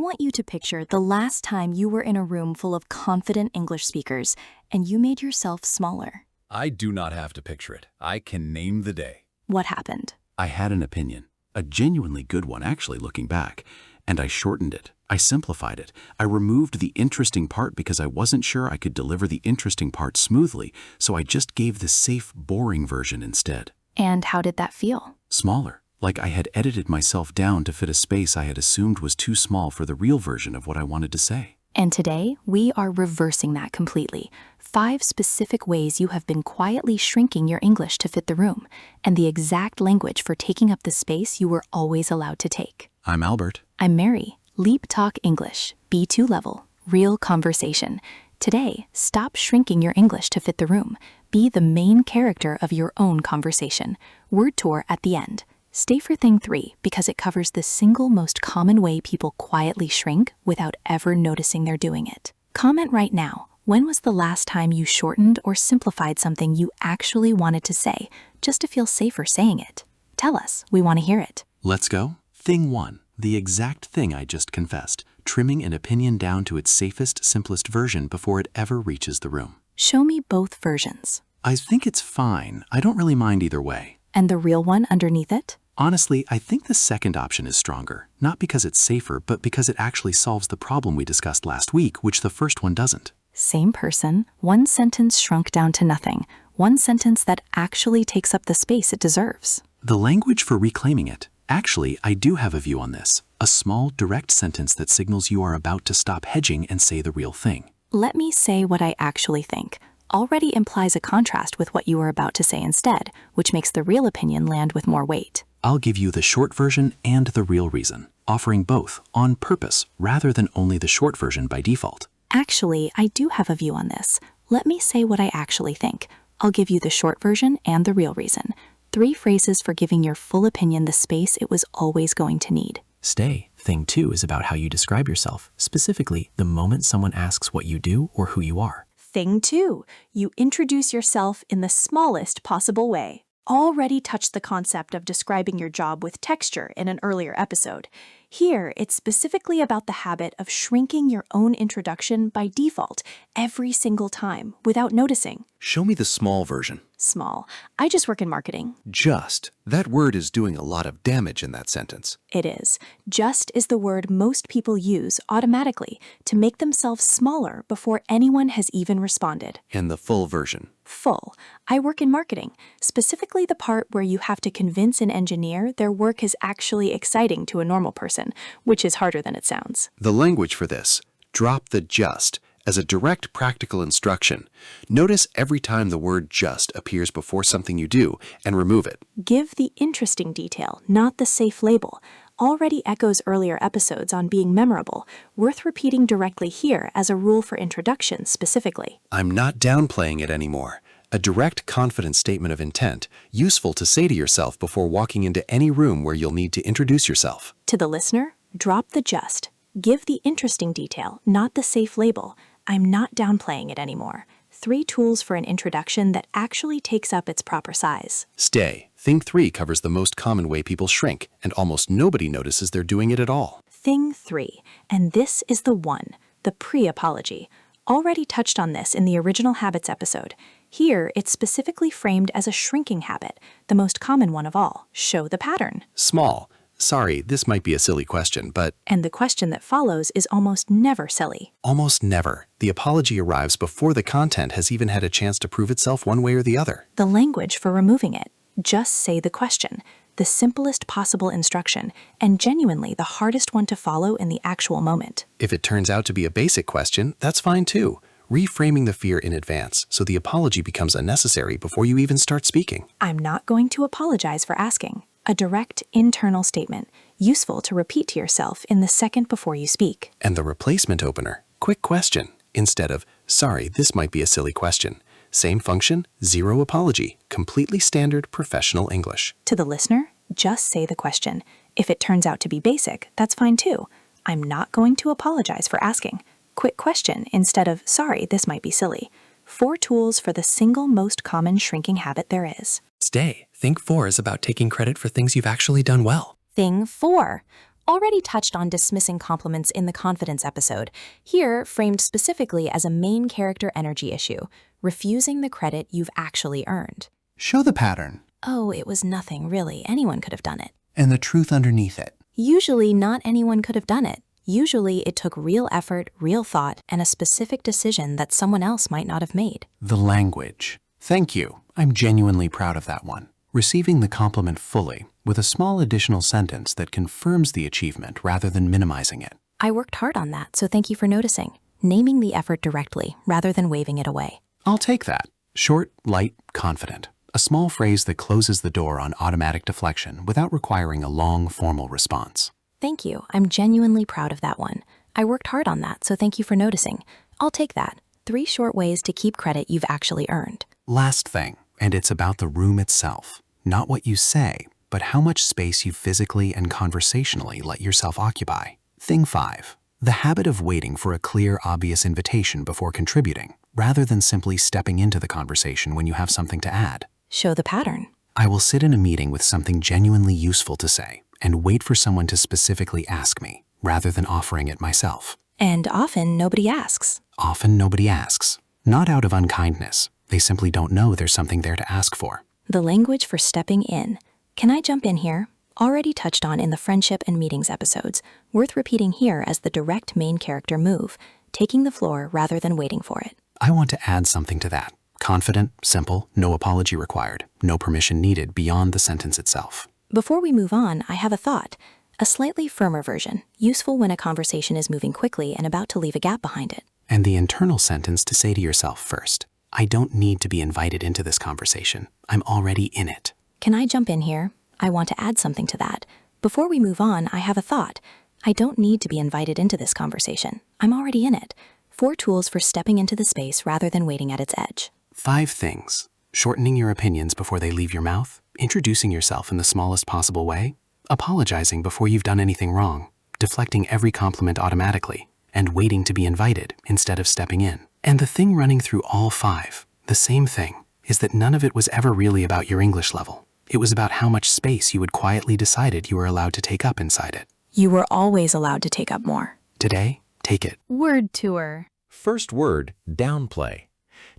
want you to picture the last time you were in a room full of confident English speakers and you made yourself smaller. I do not have to picture it. I can name the day. What happened? I had an opinion, a genuinely good one actually looking back, and I shortened it. I simplified it. I removed the interesting part because I wasn't sure I could deliver the interesting part smoothly, so I just gave the safe, boring version instead. And how did that feel? Smaller, like I had edited myself down to fit a space I had assumed was too small for the real version of what I wanted to say. And today, we are reversing that completely. 5 specific ways you have been quietly shrinking your English to fit the room, and the exact language for taking up the space you were always allowed to take. I'm Albert. I'm Mary. LeapTalk English, B2 level, real conversation. Today, stop shrinking your English to fit the room. Be the main character of your own conversation. Word tour at the end. Stay for thing 3 because it covers the single most common way people quietly shrink without ever noticing they're doing it. Comment right now. When was the last time you shortened or simplified something you actually wanted to say, just to feel safer saying it? Tell us. We want to hear it. Let's go. Thing 1. The exact thing I just confessed. Trimming an opinion down to its safest, simplest version before it ever reaches the room. Show me both versions. I think it's fine. I don't really mind either way. And the real one underneath it? Honestly, I think the second option is stronger. Not because it's safer, but because it actually solves the problem we discussed last week, which the first one doesn't. Same person, one sentence shrunk down to nothing. One sentence that actually takes up the space it deserves. The language for reclaiming it. Actually, I do have a view on this. A small, direct sentence that signals you are about to stop hedging and say the real thing. Let me say what I actually think. Already implies a contrast with what you are about to say instead, which makes the real opinion land with more weight. I'll give you the short version and the real reason, offering both on purpose rather than only the short version by default. Actually, I do have a view on this. Let me say what I actually think. I'll give you the short version and the real reason. 3 phrases for giving your full opinion the space it was always going to need. Stay. Thing 2 is about how you describe yourself, specifically the moment someone asks what you do or who you are. Thing 2, you introduce yourself in the smallest possible way. Already touched the concept of describing your job with texture in an earlier episode. Here, it's specifically about the habit of shrinking your own introduction by default every single time without noticing. Show me the small version. Small. I just work in marketing. Just. That word is doing a lot of damage in that sentence. It is. Just is the word most people use automatically to make themselves smaller before anyone has even responded. And the full version. Full. I work in marketing, specifically the part where you have to convince an engineer their work is actually exciting to a normal person, which is harder than it sounds. The language for this. Drop the just as a direct practical instruction. Notice every time the word just appears before something you do and remove it. Give the interesting detail, not the safe label. Already echoes earlier episodes on being memorable, worth repeating directly here as a rule for introductions specifically. I'm not downplaying it anymore. A direct, confident statement of intent, useful to say to yourself before walking into any room where you'll need to introduce yourself. To the listener, drop the just. Give the interesting detail, not the safe label. I'm not downplaying it anymore. 3 tools for an introduction that actually takes up its proper size. Stay. Thing 3 covers the most common way people shrink, and almost nobody notices they're doing it at all. Thing 3, and this is the one, the pre-apology. Already touched on this in the original habits episode. Here, it's specifically framed as a shrinking habit, the most common one of all. Show the pattern. Small. Sorry, this might be a silly question, but... And the question that follows is almost never silly. Almost never. The apology arrives before the content has even had a chance to prove itself one way or the other. The language for removing it. Just say the question. The simplest possible instruction, and genuinely the hardest one to follow in the actual moment. If it turns out to be a basic question, that's fine too. Reframing the fear in advance so the apology becomes unnecessary before you even start speaking. I'm not going to apologize for asking. A direct, internal statement, useful to repeat to yourself in the second before you speak. And the replacement opener, quick question, instead of, sorry, this might be a silly question. Same function, 0 apology, completely standard professional English. To the listener, just say the question. If it turns out to be basic, that's fine too. I'm not going to apologize for asking. Quick question instead of, sorry, this might be silly. 4 tools for the single most common shrinking habit there is. Stay. Thing 4 is about taking credit for things you've actually done well. Thing 4. Already touched on dismissing compliments in the confidence episode, here framed specifically as a main character energy issue, refusing the credit you've actually earned. Show the pattern Oh, it was nothing, really. Anyone could have done it. and the truth underneath it. Usually, not anyone could have done it. Usually, it took real effort, real thought, and a specific decision that someone else might not have made. The language. Thank you. I'm genuinely proud of that one. Receiving the compliment fully, with a small additional sentence that confirms the achievement rather than minimizing it. I worked hard on that, so thank you for noticing. Naming the effort directly, rather than waving it away. I'll take that. Short, light, confident. A small phrase that closes the door on automatic deflection without requiring a long, formal response. Thank you. I'm genuinely proud of that one. I worked hard on that, so thank you for noticing. I'll take that. 3 short ways to keep credit you've actually earned. Last thing, and it's about the room itself. Not what you say, but how much space you physically and conversationally let yourself occupy. Thing 5. The habit of waiting for a clear, obvious invitation before contributing, rather than simply stepping into the conversation when you have something to add. Show the pattern. I will sit in a meeting with something genuinely useful to say and wait for someone to specifically ask me, rather than offering it myself. And often, nobody asks. Often nobody asks. Not out of unkindness. They simply don't know there's something there to ask for. The language for stepping in. Can I jump in here? Already touched on in the friendship and meetings episodes, worth repeating here as the direct main character move, taking the floor rather than waiting for it. I want to add something to that. Confident, simple, no apology required, no permission needed beyond the sentence itself. Before we move on, I have a thought. A slightly firmer version, useful when a conversation is moving quickly and about to leave a gap behind it. And the internal sentence to say to yourself first, I don't need to be invited into this conversation. I'm already in it. Can I jump in here? I want to add something to that. Before we move on, I have a thought. I don't need to be invited into this conversation. I'm already in it. 4 tools for stepping into the space rather than waiting at its edge. 5 things. Shortening your opinions before they leave your mouth, introducing yourself in the smallest possible way, apologizing before you've done anything wrong, deflecting every compliment automatically, and waiting to be invited instead of stepping in. And the thing running through all 5, the same thing, is that none of it was ever really about your English level. It was about how much space you had quietly decided you were allowed to take up inside it. You were always allowed to take up more. Today, take it. Word tour. First word, downplay.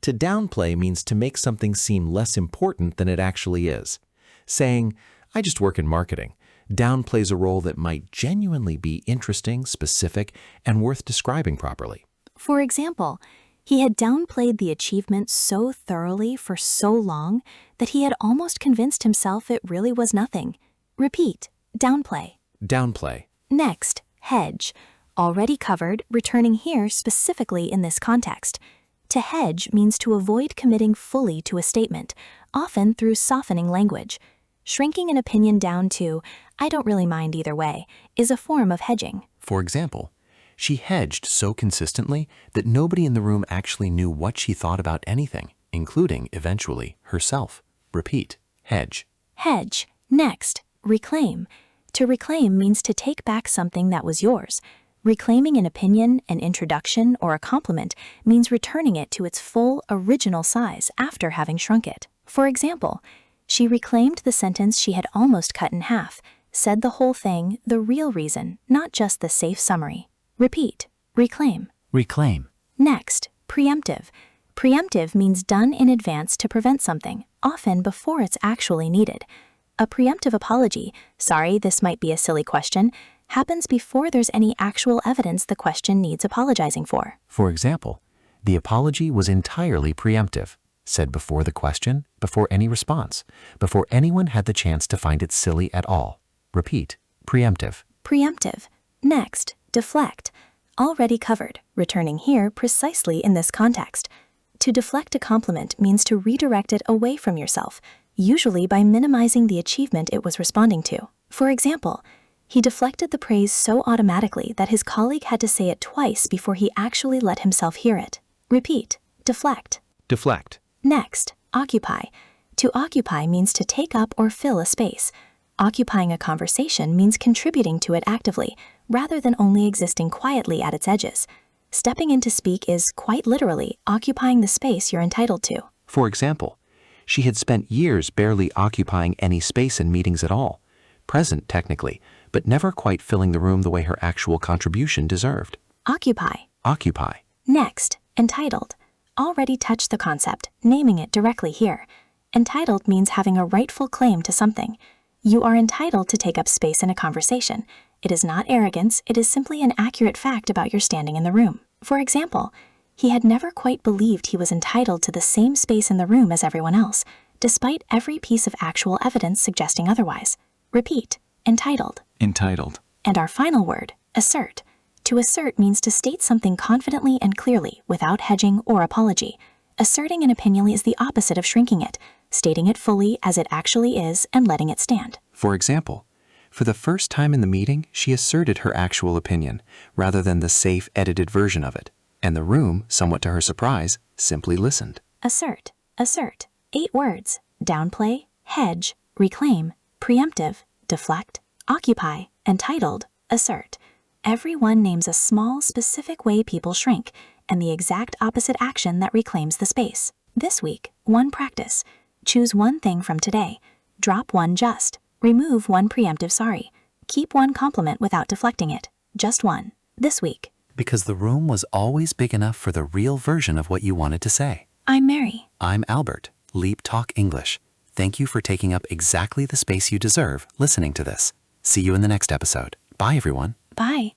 To downplay means to make something seem less important than it actually is. Saying, I just work in marketing, downplays a role that might genuinely be interesting, specific, and worth describing properly. For example, he had downplayed the achievement so thoroughly for so long that he had almost convinced himself it really was nothing. Repeat, downplay. Downplay. Next, hedge. Already covered, returning here specifically in this context. To hedge means to avoid committing fully to a statement, often through softening language. Shrinking an opinion down to, I don't really mind either way, is a form of hedging. For example, she hedged so consistently that nobody in the room actually knew what she thought about anything, including, eventually, herself. Repeat, hedge. Hedge. Next, reclaim. To reclaim means to take back something that was yours. Reclaiming an opinion, an introduction, or a compliment means returning it to its full, original size after having shrunk it. For example, she reclaimed the sentence she had almost cut in half, said the whole thing, the real reason, not just the safe summary. Repeat, reclaim. Reclaim. Next, preemptive. Preemptive means done in advance to prevent something, often before it's actually needed. A preemptive apology, sorry, this might be a silly question, happens before there's any actual evidence the question needs apologizing for. For example, the apology was entirely preemptive, said before the question, before any response, before anyone had the chance to find it silly at all. Repeat, preemptive. Preemptive. Next, deflect. Already covered, returning here precisely in this context. To deflect a compliment means to redirect it away from yourself, usually by minimizing the achievement it was responding to. For example, he deflected the praise so automatically that his colleague had to say it twice before he actually let himself hear it. Repeat, deflect. Deflect. Next, occupy. To occupy means to take up or fill a space. Occupying a conversation means contributing to it actively, rather than only existing quietly at its edges. Stepping in to speak is, quite literally, occupying the space you're entitled to. For example, she had spent years barely occupying any space in meetings at all. Present, technically, but never quite filling the room the way her actual contribution deserved. Occupy. Occupy. Next, entitled. Already touched the concept, naming it directly here. Entitled means having a rightful claim to something. You are entitled to take up space in a conversation. It is not arrogance, it is simply an accurate fact about your standing in the room. For example, he had never quite believed he was entitled to the same space in the room as everyone else, despite every piece of actual evidence suggesting otherwise. Repeat, entitled. Entitled. And our final word, assert. To assert means to state something confidently and clearly, without hedging or apology. Asserting an opinion is the opposite of shrinking it, stating it fully as it actually is and letting it stand. For example, for the first time in the meeting, she asserted her actual opinion, rather than the safe, edited version of it. And the room, somewhat to her surprise, simply listened. Assert, assert. 8 words. Downplay, hedge, reclaim, preemptive, deflect, occupy, entitled, assert. Everyone names a small, specific way people shrink, and the exact opposite action that reclaims the space. This week, 1 practice. Choose 1 thing from today. Drop 1 just. Remove 1 preemptive sorry. Keep 1 compliment without deflecting it. Just 1. This week. Because the room was always big enough for the real version of what you wanted to say. I'm Mary. I'm Albert, LeapTalk English. Thank you for taking up exactly the space you deserve listening to this. See you in the next episode. Bye, everyone. Bye.